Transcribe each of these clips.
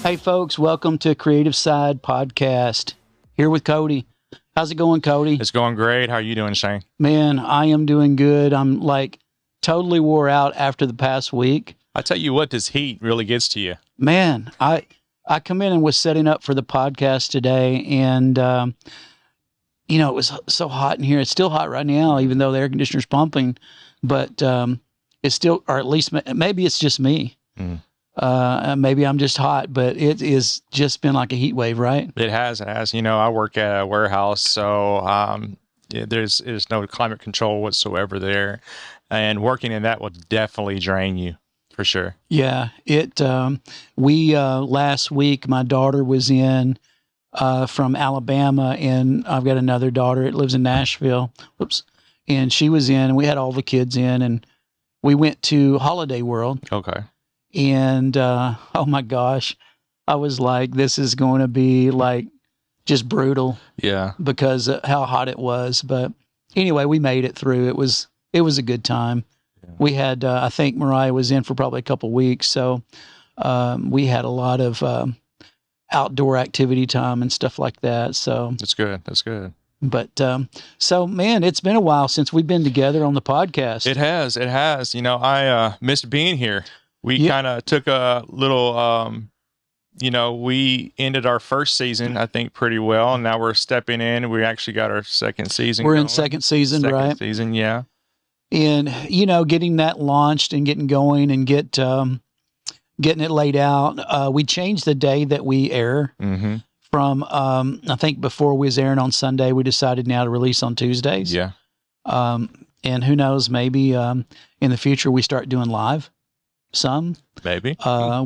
Hey folks, welcome to Creative Side Podcast. Here with Cody. How's it going, Cody? It's going great. How are you doing, Shane? Man, I am doing good. I'm like totally wore out after the past week. I tell you what, this heat really gets to you. Man, I come in and was setting up for the podcast today, and it was so hot in here. It's still hot right now, even though the air conditioner's pumping, but it's still, or at least maybe it's just me. Mm. Maybe I'm just hot, but it is just been like a heat wave, right? It has. I work at a warehouse, so there's no climate control whatsoever there, and working in that will definitely drain you for sure. Yeah, we last week my daughter was in from Alabama, and I've got another daughter that lives in Nashville. Whoops, and she was in, and we had all the kids in, and we went to Holiday World. Okay. And, oh my gosh, I was like, this is going to be like just brutal. Yeah. Because of how hot it was. But anyway, we made it through. It was a good time. Yeah. We had, I think Mariah was in for probably a couple weeks. So, we had a lot of, outdoor activity time and stuff like that. So that's good. That's good. But, so man, it's been a while since we've been together on the podcast. It has. I missed being here. We kind of took a little, we ended our first season, I think, pretty well. And now we're stepping in. We actually got our second season. We're in second season, right? Second season, yeah. And, getting that launched and getting going and getting it laid out. We changed the day that we air from, I think before we was airing on Sunday, we decided now to release on Tuesdays. Yeah. And who knows, maybe in the future we start doing live. Maybe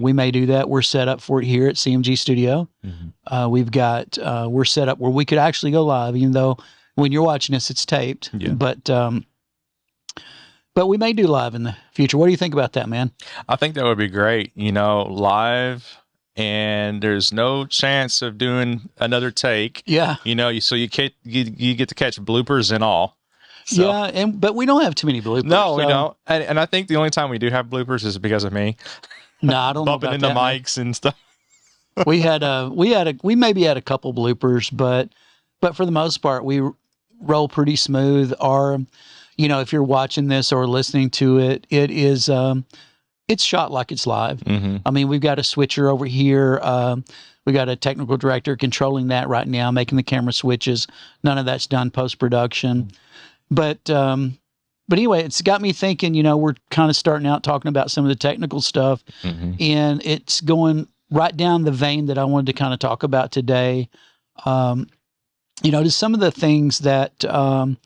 we may do that. We're set up for it here at CMG Studio. We've got we're set up where we could actually go live, even though when you're watching this, it's taped. Yeah. But we may do live in the future. What do you think about that, man? I think that would be great. Live, and there's no chance of doing another take. Yeah. So you get to catch bloopers and all. So. Yeah, but we don't have too many bloopers. No, we don't. And I think the only time we do have bloopers is because of me. No, I don't know bumping into mics and stuff. we maybe had a couple bloopers, but for the most part, we roll pretty smooth. If you're watching this or listening to it, it is it's shot like it's live. I mean, we've got a switcher over here. We got a technical director controlling that right now, making the camera switches. None of that's done post-production. But anyway, it's got me thinking, we're kind of starting out talking about some of the technical stuff, and it's going right down the vein that I wanted to kind of talk about today. Just some of the things that,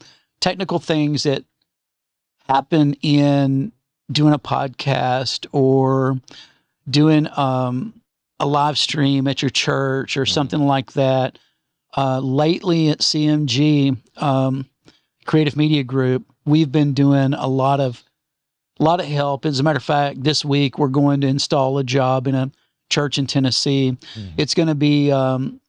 technical things that happen in doing a podcast or doing a live stream at your church or something like that. Lately at CMG, Creative Media Group, we've been doing a lot of help. As a matter of fact, this week we're going to install a job in a church in Tennessee. It's going to be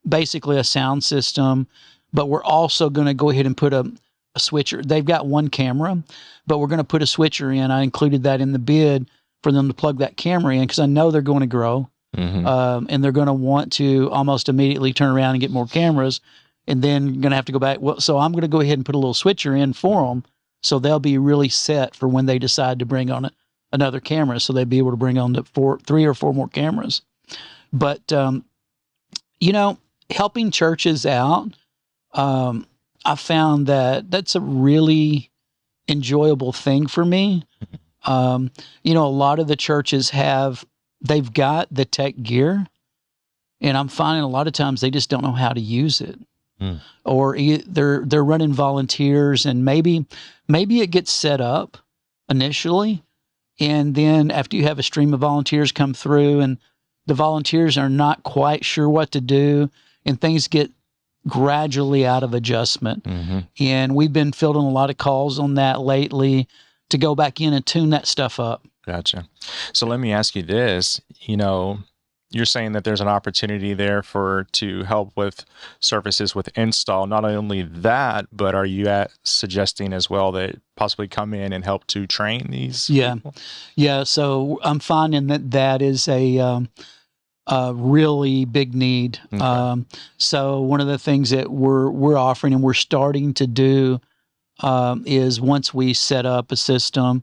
basically a sound system, but we're also going to go ahead and put a switcher. They've got one camera, but we're going to put a switcher in. I included that in the bid for them to plug that camera in because I know they're going to grow, and they're going to want to almost immediately turn around and get more cameras. And then you're going to have to go back. Well, so I'm going to go ahead and put a little switcher in for them so they'll be really set for when they decide to bring on another camera. So they'll be able to bring on 3 or 4 more cameras. But, helping churches out, I found that that's a really enjoyable thing for me. A lot of the churches they've got the tech gear, and I'm finding a lot of times they just don't know how to use it. Or they're running volunteers, and maybe it gets set up initially, and then after you have a stream of volunteers come through and the volunteers are not quite sure what to do, and things get gradually out of adjustment. And we've been fielding a lot of calls on that lately to go back in and tune that stuff up. Gotcha. So let me ask you this, you're saying that there's an opportunity there to help with services with install. Not only that, but are you suggesting as well that possibly come in and help to train these people? Yeah. So I'm finding that is a really big need. Okay. So one of the things that we're offering and we're starting to do is once we set up a system,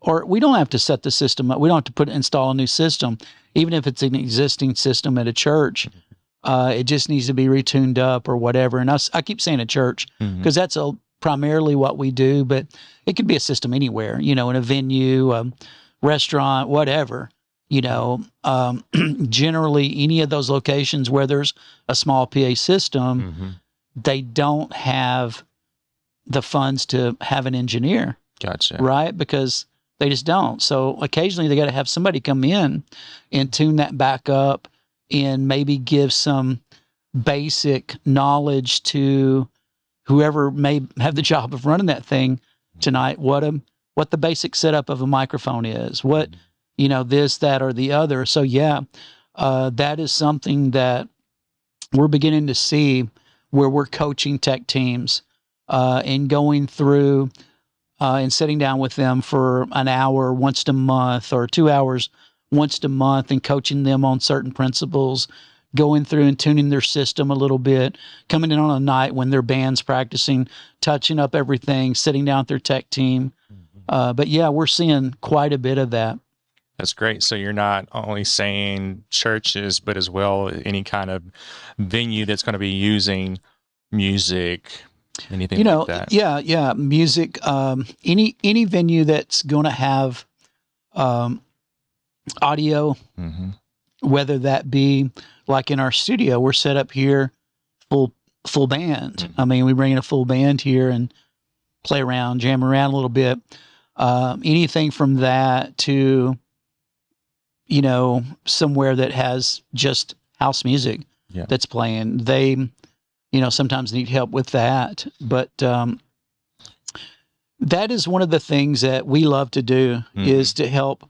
or we don't have to set the system up. We don't have to install a new system, even if it's an existing system at a church. It just needs to be retuned up or whatever. And I keep saying a church because that's primarily what we do, but it could be a system anywhere, in a venue, restaurant, whatever. Generally any of those locations where there's a small PA system, they don't have the funds to have an engineer. Gotcha. Right? Because they just don't. So occasionally they got to have somebody come in and tune that back up and maybe give some basic knowledge to whoever may have the job of running that thing tonight, what the basic setup of a microphone is, what, this, that, or the other. So that is something that we're beginning to see where we're coaching tech teams and going through and sitting down with them for an hour once a month or 2 hours once a month and coaching them on certain principles, going through and tuning their system a little bit, coming in on a night when their band's practicing, touching up everything, sitting down with their tech team. But we're seeing quite a bit of that. That's great. So you're not only saying churches, but as well any kind of venue that's going to be using music, anything like that. Yeah, music. Any venue that's going to have audio, whether that be like in our studio, we're set up here full band. I mean, we bring in a full band here and play around, jam around a little bit. Anything from that to somewhere that has just house music that's playing, they sometimes need help with that. But that is one of the things that we love to do is to help.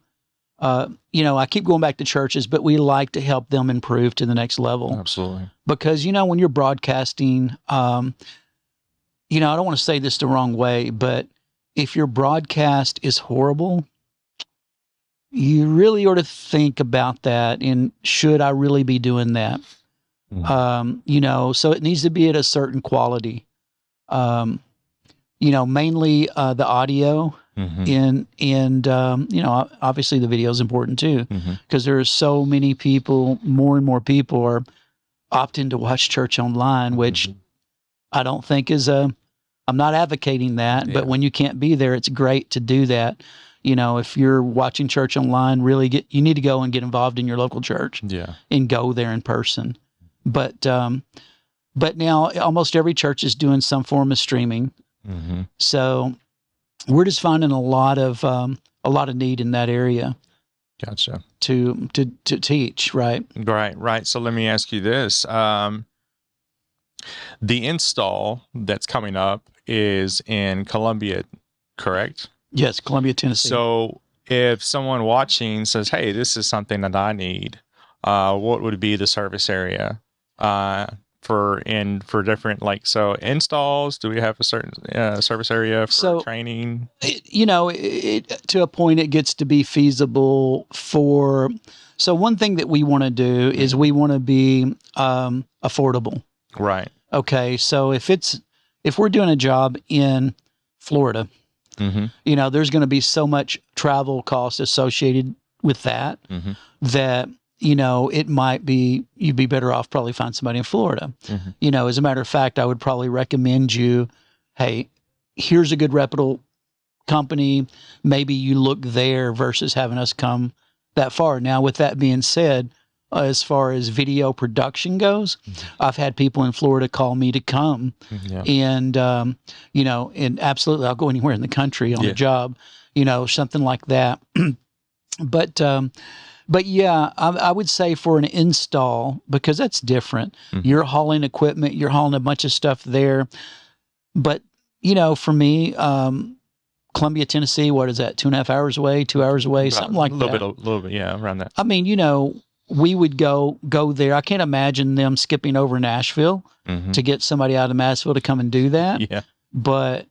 I keep going back to churches, but we like to help them improve to the next level. Absolutely. Because, when you're broadcasting, I don't want to say this the wrong way, but if your broadcast is horrible, you really ought to think about that. And should I really be doing that? So it needs to be at a certain quality. Mainly the audio and obviously the video is important too, because there are so many people, more and more people are opting to watch church online, which I don't think I'm not advocating that, but when you can't be there, it's great to do that. If you're watching church online, you need to go and get involved in your local church and go there in person. But now almost every church is doing some form of streaming. So we're just finding a lot of need in that area. Gotcha. To teach, right? Right. So let me ask you this. The install that's coming up is in Columbia, correct? Yes, Columbia, Tennessee. So if someone watching says, hey, this is something that I need, what would be the service area for different, so installs? Do we have a certain service area for training? To a point, it gets to be feasible for. So one thing that we want to do is we want to be affordable. Right. Okay. So if we're doing a job in Florida, there's going to be so much travel cost associated with that that. It might be, you'd be better off probably find somebody in Florida. As a matter of fact, I would probably recommend you, hey, here's a good reputable company. Maybe you look there versus having us come that far. Now, with that being said, as far as video production goes, I've had people in Florida call me to come and, and absolutely, I'll go anywhere in the country on a job, something like that. But yeah, I would say for an install, because that's different. You're hauling equipment, you're hauling a bunch of stuff there. But, for me, Columbia, Tennessee, what is that, 2.5 hours away, 2 hours away, something like that. A little bit, yeah, around that. I mean, we would go there. I can't imagine them skipping over Nashville to get somebody out of Nashville to come and do that. Yeah. But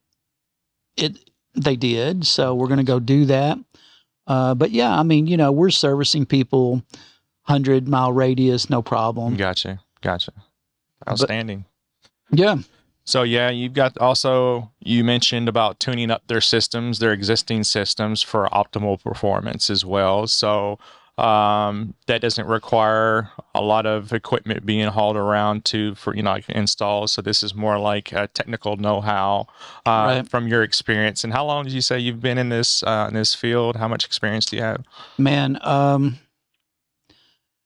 they did, so we're going to go do that. But yeah, I mean, we're servicing people 100-mile radius, no problem. Gotcha. Outstanding. Yeah. So yeah, you've got also, you mentioned about tuning up their systems, their existing systems for optimal performance as well. So that doesn't require a lot of equipment being hauled around for like installs. So this is more like a technical know-how Right. from your experience. And how long did you say you've been in this field? How much experience do you have? Man,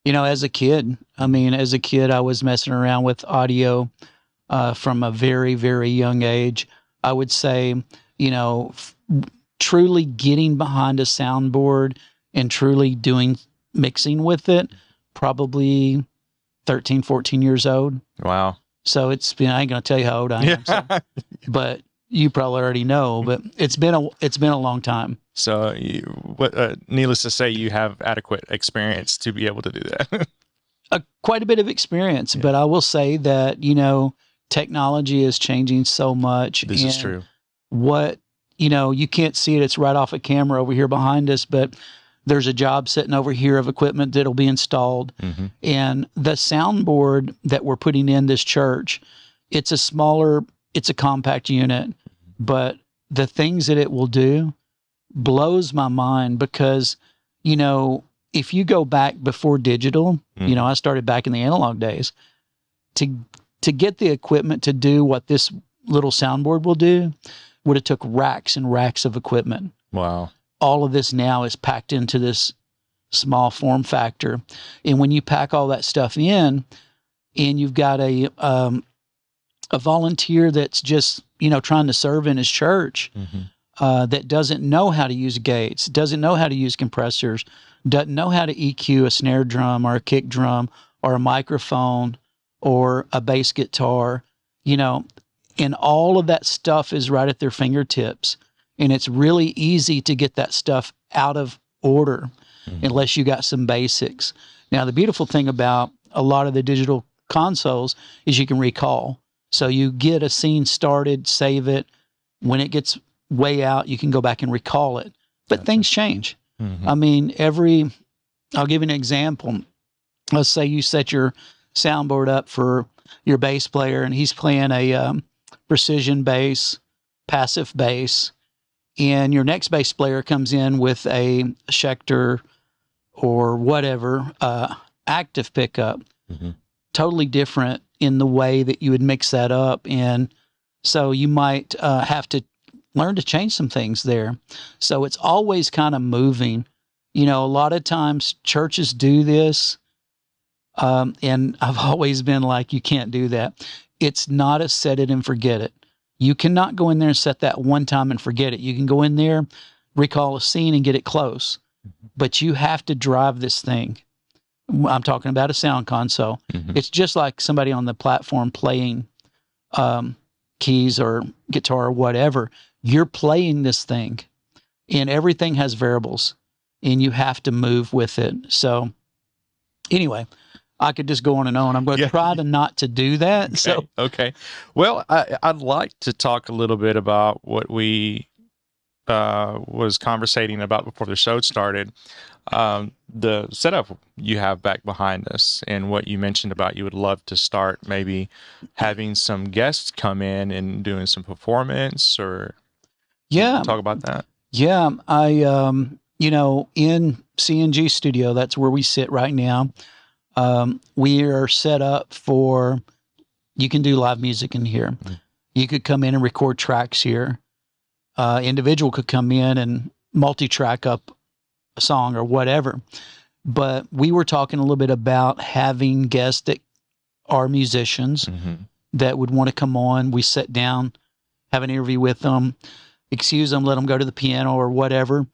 as a kid, I was messing around with audio from a very, very young age. I would say, truly getting behind a soundboard and truly doing mixing with it, probably 13, 14 years old. Wow. So I ain't going to tell you how old I am, but you probably already know, but it's been a long time. So needless to say, you have adequate experience to be able to do that. Quite a bit of experience, but I will say that, technology is changing so much. This is true. What, you can't see it. It's right off a camera over here behind us, but there's a job sitting over here of equipment that'll be installed. Mm-hmm. And the soundboard that we're putting in this church, it's a compact unit, but the things that it will do blows my mind because, if you go back before digital, I started back in the analog days, to get the equipment to do what this little soundboard will do would have took racks and racks of equipment. Wow. All of this now is packed into this small form factor. And when you pack all that stuff in and you've got a volunteer that's just, trying to serve in his church, that doesn't know how to use gates, doesn't know how to use compressors, doesn't know how to EQ a snare drum or a kick drum or a microphone or a bass guitar, and all of that stuff is right at their fingertips. And it's really easy to get that stuff out of order unless you got some basics. Now, the beautiful thing about a lot of the digital consoles is you can recall. So you get a scene started, save it. When it gets way out, you can go back and recall it. But things change. I'll give you an example. Let's say you set your soundboard up for your bass player and he's playing a precision bass, passive bass, and your next bass player comes in with a Schecter or whatever, active pickup, totally different in the way that you would mix that up. And so you might have to learn to change some things there. So it's always kind of moving. A lot of times churches do this. And I've always been like, you can't do that. It's not a set it and forget it. You cannot go in there and set that one time and forget it. You can go in there, recall a scene and get it close, but you have to drive this thing. I'm talking about a sound console. It's just like somebody on the platform playing keys or guitar or whatever. You're playing this thing and everything has variables and you have to move with it. So anyway, I could just go on and on. I'm going to try to not to do that. Okay. Well, I'd like to talk a little bit about what we was conversating about before the show started. The setup you have back behind us and what you mentioned about you would love to start maybe having some guests come in and doing some performance or talk about that. Yeah. I, in CNG studio, that's where we sit right now. We are set up for, you can do live music in here. You could come in and record tracks here. Individual could come in and multi-track up a song or whatever. But we were talking a little bit about having guests that are musicians that would want to come on. We sit down, have an interview with them, excuse them, let them go to the piano or whatever,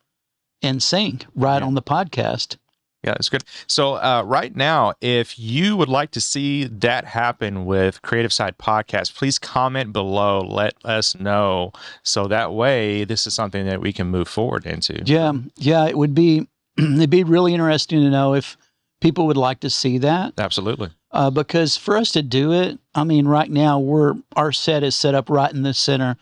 and sing on the podcast. Yeah, that's good. So right now, if you would like to see that happen with Creative Side Podcast, please comment below. Let us know. So that way, this is something that we can move forward into. Yeah, it would be, it'd be really interesting to know if people would like to see that. Absolutely. Because for us to do it, right now, our set is set up right in the center.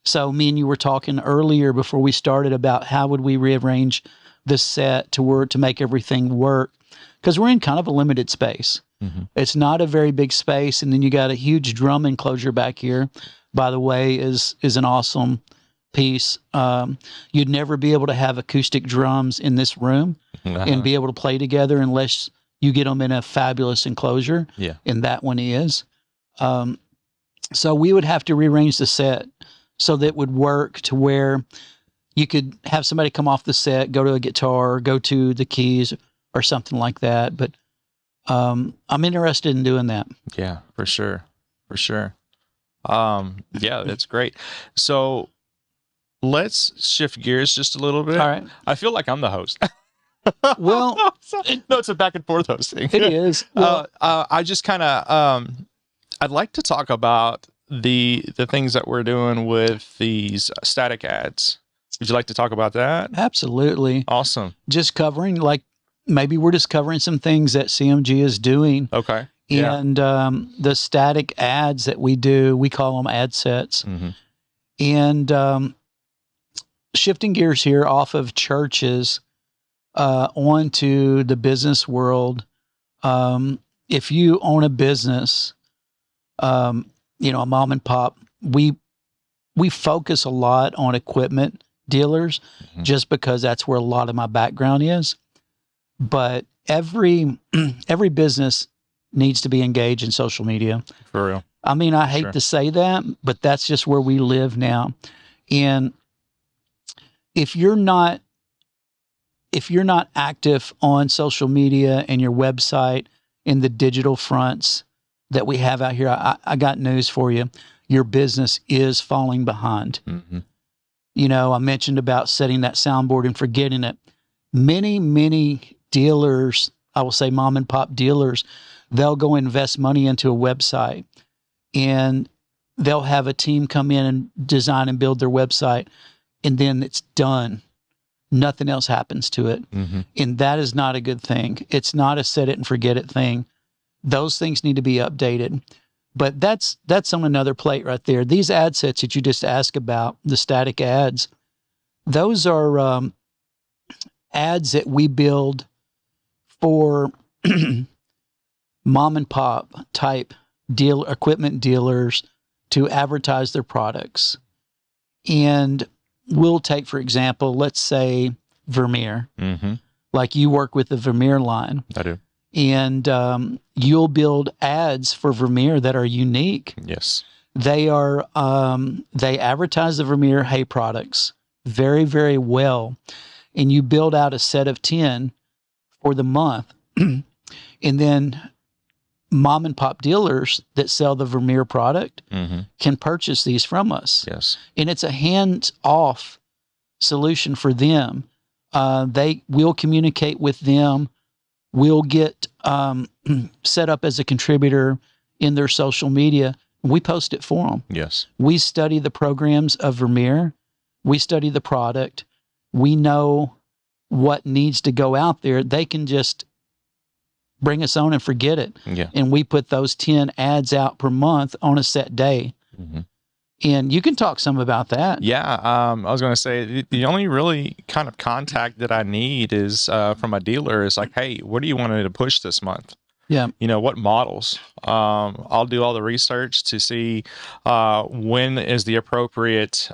So me and you were talking earlier before we started about how would we rearrange the set to make everything work. because we're in kind of a limited space. Mm-hmm. It's not a very big space. And then you got a huge drum enclosure back here, by the way, is an awesome piece. You'd never be able to have acoustic drums in this room and be able to play together unless you get them in a fabulous enclosure. Yeah. And that one is. So we would have to rearrange the set so that it would work to where you could have somebody come off the set, go to a guitar, go to the keys or something like that. But I'm interested in doing that. Yeah, for sure. For sure. Yeah, that's great. So let's shift gears just a little bit. All right. I feel like I'm the host. Well, no, it's a back and forth hosting. It is. Well, I just kind of, I'd like to talk about the things that we're doing with these static ads. Would you like to talk about that? Absolutely. Awesome. Just covering, like, maybe we're just covering some things that CMG is doing. Okay. Yeah. And the static ads that we do, we call them ad sets. Mm-hmm. And shifting gears here off of churches onto the business world. If you own a business, you know, a mom and pop, we focus a lot on equipment dealers just because that's where a lot of my background is. But every business needs to be engaged in social media. For real. I mean, I hate to say that, but that's just where we live now. And if you're not active on social media and your website in the digital fronts that we have out here, I got news for you. Your business is falling behind. Mm-hmm. You know, I mentioned about setting that soundboard and forgetting it. Many dealers, I will say mom and pop dealers, they'll go invest money into a website and they'll have a team come in and design and build their website, and then it's done. Nothing else happens to it. Mm-hmm. And that is not a good thing. It's not a set it and forget it thing. Those things need to be updated. But that's on another plate right there. These ad sets that you just asked about, the static ads, those are ads that we build for mom and pop type equipment dealers to advertise their products. And we'll take, for example, let's say Vermeer. Mm-hmm. Like you work with the Vermeer line. I do. And you'll build ads for Vermeer that are unique. Yes. They are, they advertise the Vermeer hay products very, very well. And you build out a set of 10 for the month. And then mom and pop dealers that sell the Vermeer product can purchase these from us. Yes. And it's a hands-off solution for them. They will communicate with them. We'll get set up as a contributor in their social media. We post it for them. Yes. We study the programs of Vermeer. We study the product. We know what needs to go out there. They can just bring us on and forget it. Yeah. And we put those 10 ads out per month on a set day. Mm-hmm. And you can talk some about that. Yeah. I was going to say the only really kind of contact that I need is from a dealer is like, hey, what do you want me to push this month? Yeah. You know, what models? I'll do all the research to see when is the appropriate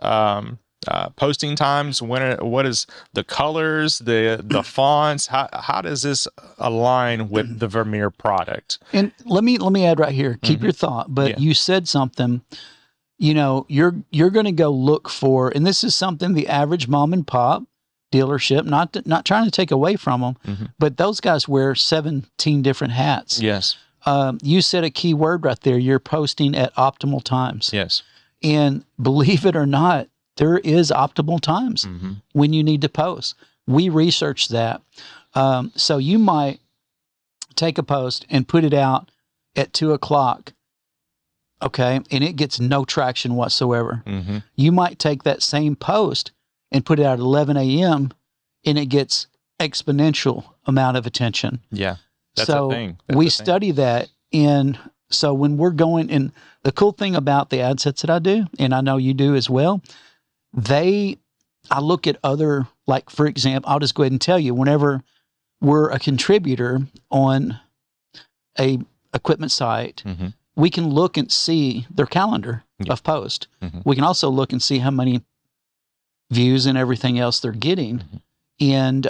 posting times, what is the colors, the fonts, how does this align with the Vermeer product? And let me add right here, keep your thought, but you said something, you know, you're going to go look for, and this is something the average mom and pop dealership, not trying to take away from them, but those guys wear 17 different hats. Yes. You said a key word right there. You're posting at optimal times. Yes. And believe it or not, there is optimal times when you need to post. We researched that. So you might take a post and put it out at 2:00, okay, and it gets no traction whatsoever. You might take that same post and put it out at 11 a.m. and it gets exponential amount of attention. Yeah, that's so a thing. We study that. And so when we're going, and the cool thing about the ad sets that I do, and I know you do as well, I look at other, like, for example, I'll just go ahead and tell you, whenever we're a contributor on a equipment site, Mm-hmm. we can look and see their calendar of post. Mm-hmm. We can also look and see how many views and everything else they're getting. And,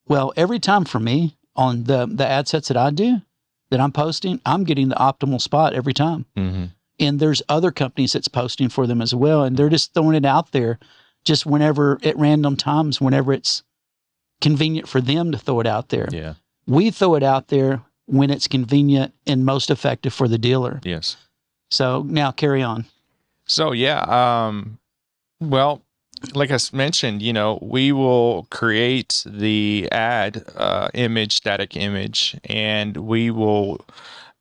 well, every time for me on the ad sets that I do, that I'm posting, I'm getting the optimal spot every time. Mm-hmm. And there's other companies that's posting for them as well. And they're just throwing it out there just whenever, at random times, whenever it's convenient for them to throw it out there. Yeah. We throw it out there when it's convenient and most effective for the dealer. Yes. So now carry on. So yeah, well, like I mentioned, we will create the ad image, static image, and we will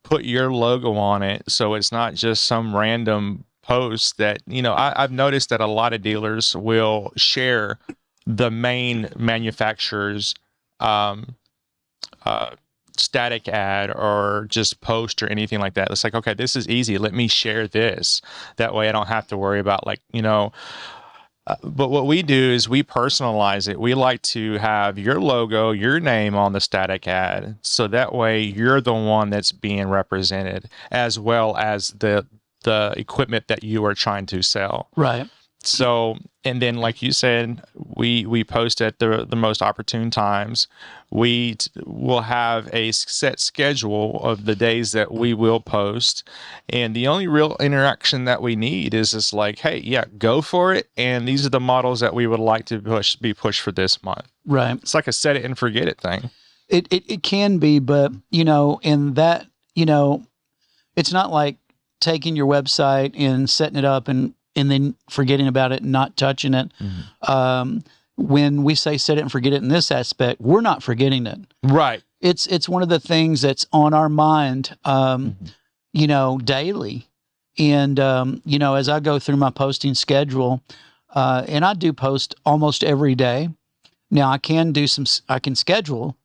put your logo on it. So it's not just some random post that, I've noticed that a lot of dealers will share the main manufacturer's static ad or just post or anything like that. It's like, okay, this is easy. Let me share this. That way I don't have to worry about but what we do is we personalize it. We like to have your logo, your name on the static ad. So that way you're the one that's being represented as well as the equipment that you are trying to sell. Right. So, and then like you said, we post at the most opportune times. We will have a set schedule of the days that we will post. And the only real interaction that we need is just like, hey, yeah, go for it. And these are the models that we would like to be pushed for this month. Right. It's like a set it and forget it thing. It can be, but, in that, it's not like taking your website and setting it up and then forgetting about it and not touching it. Mm-hmm. When we say set it and forget it in this aspect, we're not forgetting it. Right. It's one of the things that's on our mind, daily. And, as I go through my posting schedule, and I do post almost every day. Now I can schedule.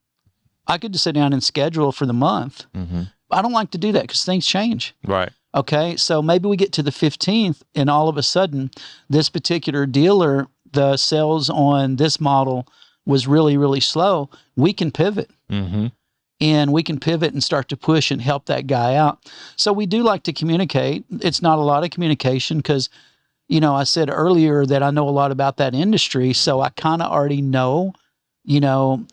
I could just sit down and schedule for the month. Mm-hmm. I don't like to do that because things change. Right. Okay, so maybe we get to the 15th and all of a sudden this particular dealer, the sales on this model was really, really slow. We can pivot. Mm-hmm. And we can pivot and start to push and help that guy out. So we do like to communicate. It's not a lot of communication because, I said earlier that I know a lot about that industry. So I kind of already know,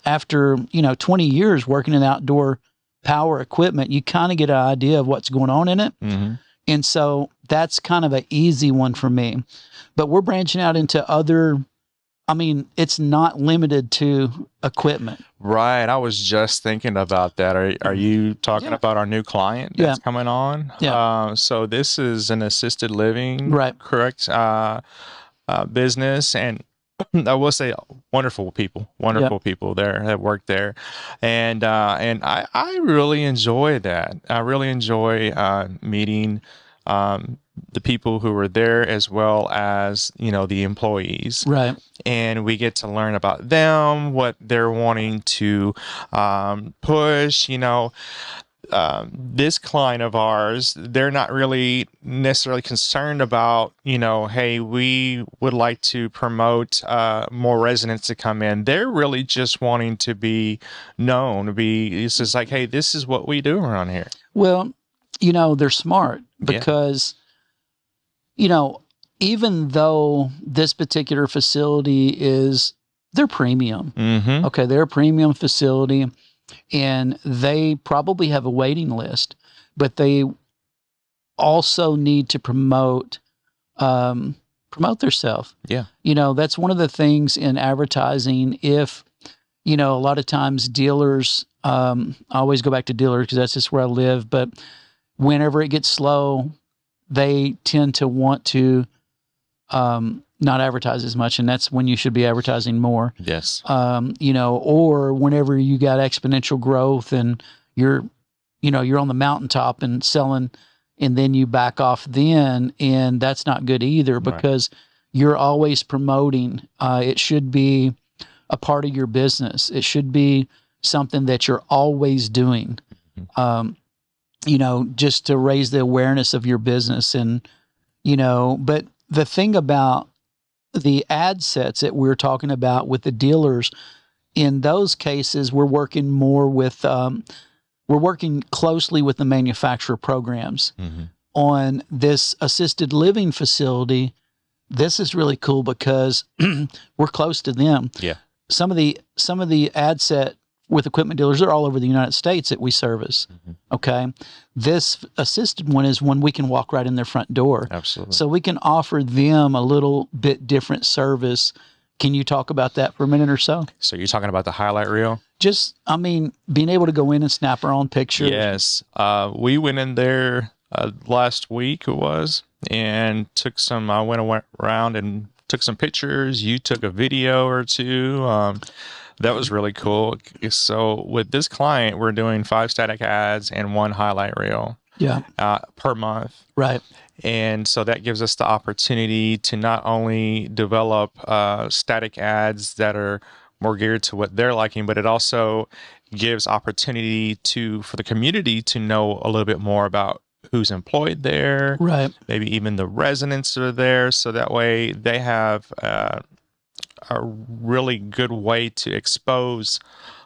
after, 20 years working in outdoor power equipment, you kind of get an idea of what's going on in it. Mm-hmm. And so that's kind of an easy one for me. But we're branching out into other, it's not limited to equipment. Right. I was just thinking about that. Are you talking about our new client that's coming on? Yeah. So this is an assisted living, right? Correct, business. And I will say wonderful people there that work there. And I really enjoy that. I really enjoy meeting the people who were there as well as, the employees. Right. And we get to learn about them, what they're wanting to push, this client of ours, they're not really necessarily concerned about, hey, we would like to promote more residents to come in. They're really just wanting to be known, it's just like, hey, this is what we do around here. Well, they're smart because, even though this particular facility they're premium. Mm-hmm. Okay, they're a premium facility. And they probably have a waiting list, but they also need to promote themselves. Yeah. That's one of the things in advertising. If, a lot of times dealers, I always go back to dealers because that's just where I live. But whenever it gets slow, they tend to want to not advertise as much, and that's when you should be advertising more. Yes. Or whenever you got exponential growth and you're on the mountaintop and selling, and then you back off then, and that's not good either because you're always promoting. It should be a part of your business. It should be something that you're always doing, just to raise the awareness of your business. And, but the thing about the ad sets that we're talking about with the dealers in those cases, we're working more with, we're working closely with the manufacturer programs. On this assisted living facility. This is really cool because we're close to them. Yeah. Some of the ad set with equipment dealers are all over the United States that we service. Okay. This assisted one is one we can walk right in their front door. Absolutely. So we can offer them a little bit different service. Can you talk about that for a minute or so? So you're talking about the highlight reel? Just, I mean, being able to go in and snap our own pictures. Yes. We went in there last week, it was, and I went around and took some pictures. You took a video or two. That was really cool. So with this client, we're doing 5 static ads and 1 highlight reel. Yeah. Per month. Right. And so that gives us the opportunity to not only develop static ads that are more geared to what they're liking, but it also gives opportunity for the community to know a little bit more about who's employed there. Right. Maybe even the residents are there. So that way they have a really good way to expose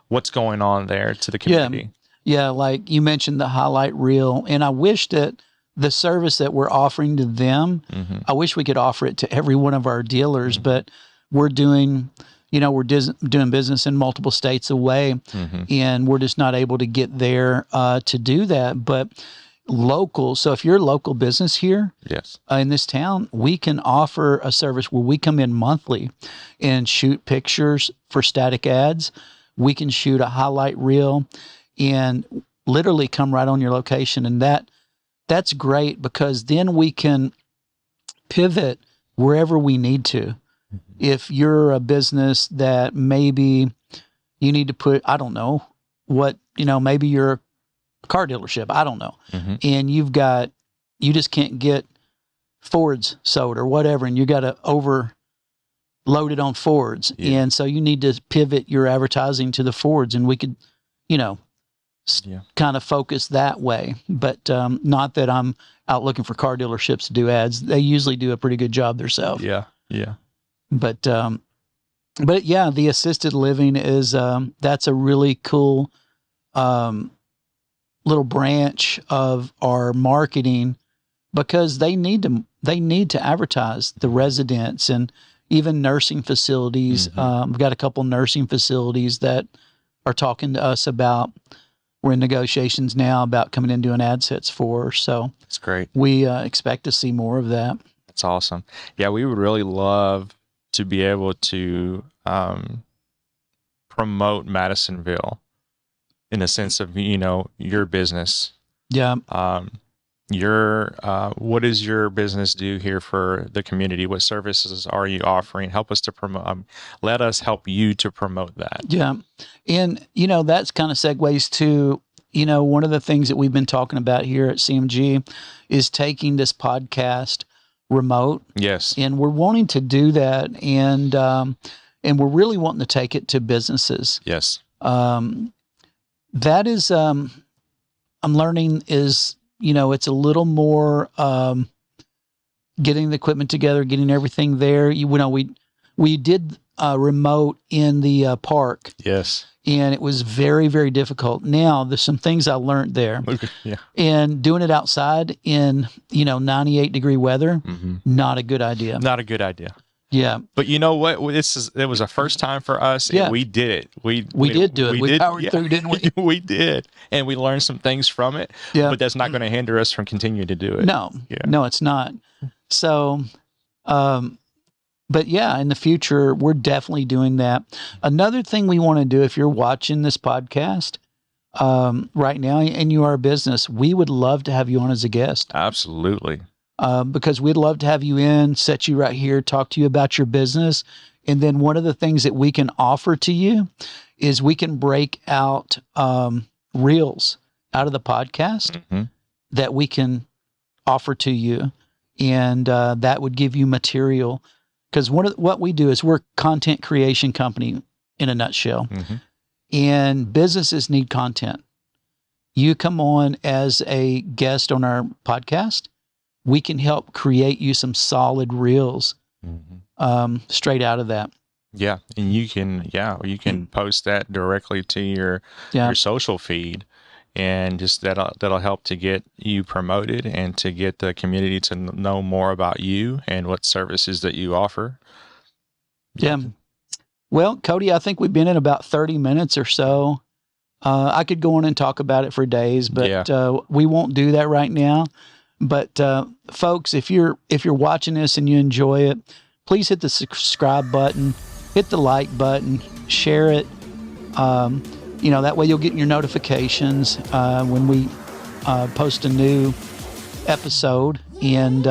what's going on there to the community. Yeah. Like you mentioned the highlight reel. And I wish that the service that we're offering to them, I wish we could offer it to every one of our dealers, but we're doing, doing business in multiple states away, and we're just not able to get there to do that. But local, so if you're a local business here in this town, we can offer a service where we come in monthly and shoot pictures for static ads. We can shoot a highlight reel and literally come right on your location. And that's great because then we can pivot wherever we need to. If you're a business that maybe you need to put, I don't know what, maybe you're a car dealership, I don't know. And you just can't get Fords sold or whatever, and you got to overload it on Fords. And so you need to pivot your advertising to the Fords, and we could, kind of focus that way. But not that I'm out looking for car dealerships to do ads. They usually do a pretty good job themselves. Yeah. But yeah, the assisted living is, that's a really cool little branch of our marketing because they need to advertise the residents and even nursing facilities. We've got a couple nursing facilities that are talking to us about, we're in negotiations now about coming in doing ad sets for. So that's great. We expect to see more of that. That's awesome. Yeah, we would really love to be able to promote Madisonville in the sense of, your business. Yeah. What does your business do here for the community? What services are you offering? Help us to promote, let us help you to promote that. Yeah. And, that's kind of segues to, one of the things that we've been talking about here at CMG is taking this podcast remote. Yes. And we're wanting to do that. And we're really wanting to take it to businesses. Yes. That is, I'm learning is, it's a little more, getting the equipment together, getting everything there. We did remote in the park. Yes. And it was very, very difficult. Now there's some things I learned there. Yeah. And doing it outside in, 98-degree weather, not a good idea. Not a good idea. Yeah. But you know what? It was a first time for us. Yeah. And we did it. We did do it. We powered through, didn't we? We did. And we learned some things from it. Yeah. But that's not going to hinder us from continuing to do it. No. Yeah. No, it's not. So, but yeah, in the future, we're definitely doing that. Another thing we want to do, if you're watching this podcast right now and you are a business, we would love to have you on as a guest. Absolutely. Because we'd love to have you in, set you right here, talk to you about your business. And then one of the things that we can offer to you is we can break out reels out of the podcast that we can offer to you. And that would give you material. Because what we do is we're a content creation company in a nutshell. And businesses need content. You come on as a guest on our podcast, we can help create you some solid reels straight out of that. Yeah, and you can post that directly to your social feed, and just that'll help to get you promoted and to get the community to know more about you and what services that you offer. Yeah. Well, Cody, I think we've been in about 30 minutes or so. I could go on and talk about it for days, but we won't do that right now. But folks, if you're watching this and you enjoy it, please hit the subscribe button, hit the like button, share it. That way you'll get your notifications when we post a new episode. And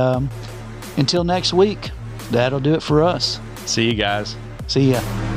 until next week, that'll do it for us. See you guys. See ya.